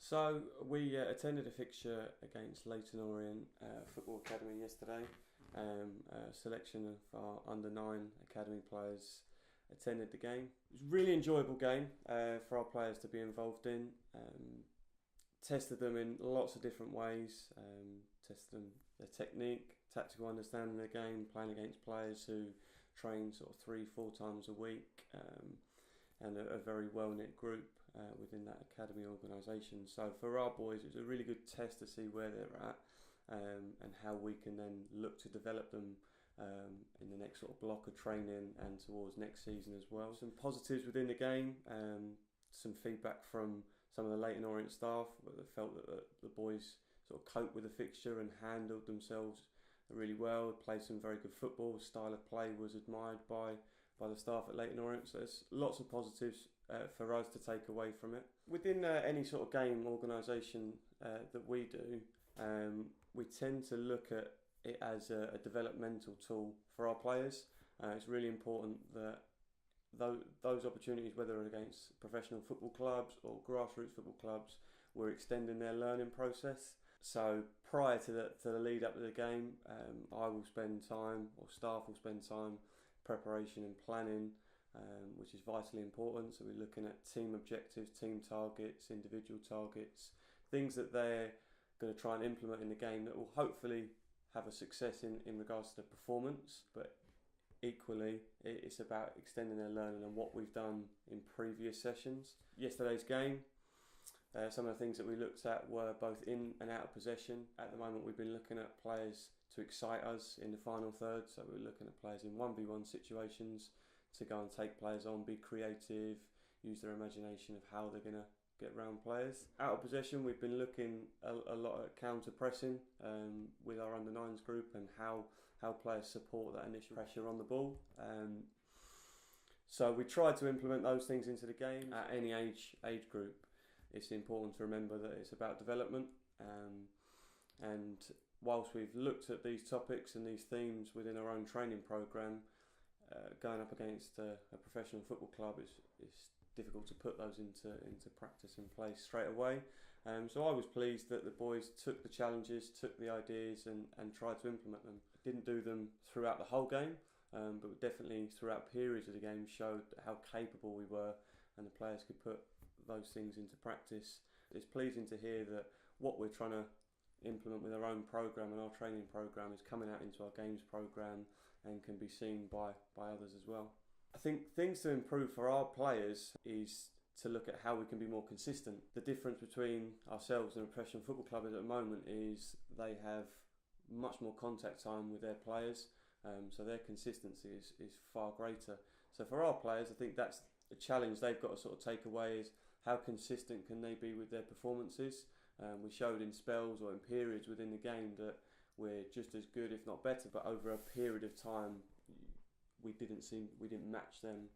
So we attended a fixture against Leyton Orient Football Academy yesterday. A selection of our under-9 academy players attended the game. It was a really enjoyable game for our players to be involved in. Tested them in lots of different ways. Tested them their technique, tactical understanding of the game, playing against players who train sort of 3-4 times a week, and a very well-knit group within that academy organisation. So for our boys, it was a really good test to see where they're at and how we can then look to develop them in the next sort of block of training and towards next season as well. Some positives within the game, some feedback from some of the Leyton Orient staff that felt that the boys sort of coped with the fixture and handled themselves really well, played some very good football. Style of play was admired by the staff at Leyton Orient, so there's lots of positives for us to take away from it. Within any sort of game organisation that we do, we tend to look at it as a developmental tool for our players. It's really important that those opportunities, whether against professional football clubs or grassroots football clubs, we're extending their learning process. So prior to the lead up to the game, I will spend time, or staff will spend time, preparation and planning, which is vitally important. So we're looking at team objectives, team targets, individual targets, things that they're going to try and implement in the game that will hopefully have a success in regards to performance, but equally it's about extending their learning and what we've done in previous sessions. Yesterday's game, some of the things that we looked at were both in and out of possession. At the moment we've been looking at players to excite us in the final third, so we're looking at players in 1v1 situations to go and take players on, be creative, use their imagination of how they're going to get round players. Out of possession, we've been looking a lot at counter pressing with our under-9s group and how players support that initial pressure on the ball. So we tried to implement those things into the game. At any age group, it's important to remember that it's about development, and whilst we've looked at these topics and these themes within our own training programme, going up against a professional football club is difficult to put those into practice in place straight away. So I was pleased that the boys took the challenges, took the ideas and tried to implement them. Didn't do them throughout the whole game, but definitely throughout periods of the game showed how capable we were, and the players could put those things into practice. It's pleasing to hear that what we're trying to implement with our own programme and our training programme is coming out into our games programme and can be seen by others as well. I think things to improve for our players is to look at how we can be more consistent. The difference between ourselves and a professional football club at the moment is they have much more contact time with their players, so their consistency is far greater. So for our players, I think that's a challenge they've got to sort of take away, is how consistent can they be with their performances. We showed in spells or in periods within the game that we're just as good, if not better, but over a period of time we didn't match them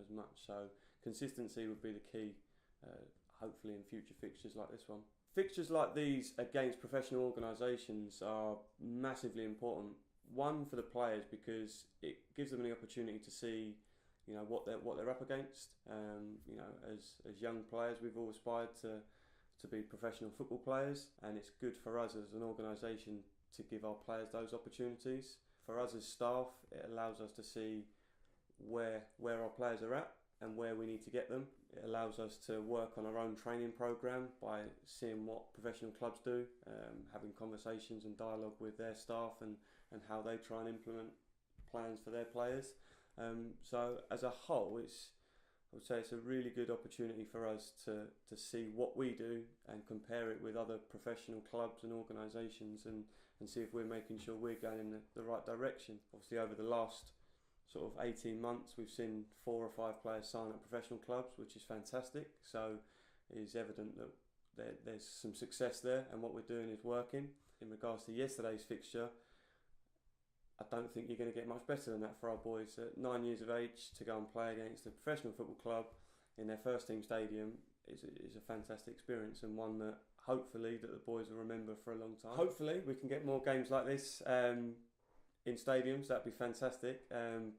as much. So consistency would be the key, hopefully in future fixtures like this one. Fixtures like these against professional organisations are massively important. One, for the players, because it gives them the opportunity to see, what they're up against. As young players, we've all aspired to be professional football players, and it's good for us as an organisation to give our players those opportunities. For us as staff, it allows us to see where our players are at and where we need to get them. It allows us to work on our own training programme by seeing what professional clubs do, having conversations and dialogue with their staff and how they try and implement plans for their players. So as a whole, I would say it's a really good opportunity for us to see what we do and compare it with other professional clubs and organisations and see if we're making sure we're going in the right direction. Obviously, over the last sort of 18 months, we've seen 4 or 5 players sign up professional clubs, which is fantastic. So it is evident that there's some success there and what we're doing is working. In regards to yesterday's fixture, I don't think you're going to get much better than that for our boys. At 9 years of age, to go and play against a professional football club in their first team stadium is a fantastic experience, and one that hopefully that the boys will remember for a long time. Hopefully we can get more games like this in stadiums. That'd be fantastic,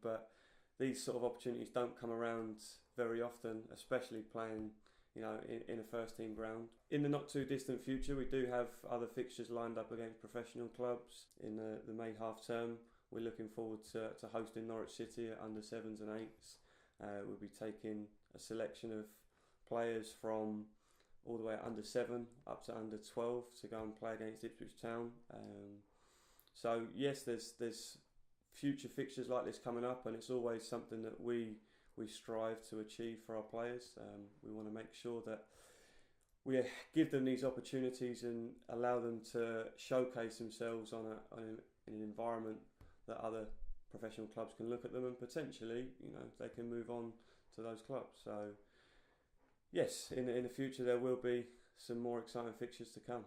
but these sort of opportunities don't come around very often, especially playing in a first team ground. In the not too distant future, we do have other fixtures lined up against professional clubs in the May half term. We're looking forward to hosting Norwich City at under 7s and 8s. We'll be taking a selection of players from all the way at under 7 up to under 12 to go and play against Ipswich Town. So yes, there's future fixtures like this coming up, and it's always something that we strive to achieve for our players. We want to make sure that we give them these opportunities and allow them to showcase themselves in an environment that other professional clubs can look at them, and potentially, they can move on to those clubs. So yes, in the future there will be some more exciting fixtures to come.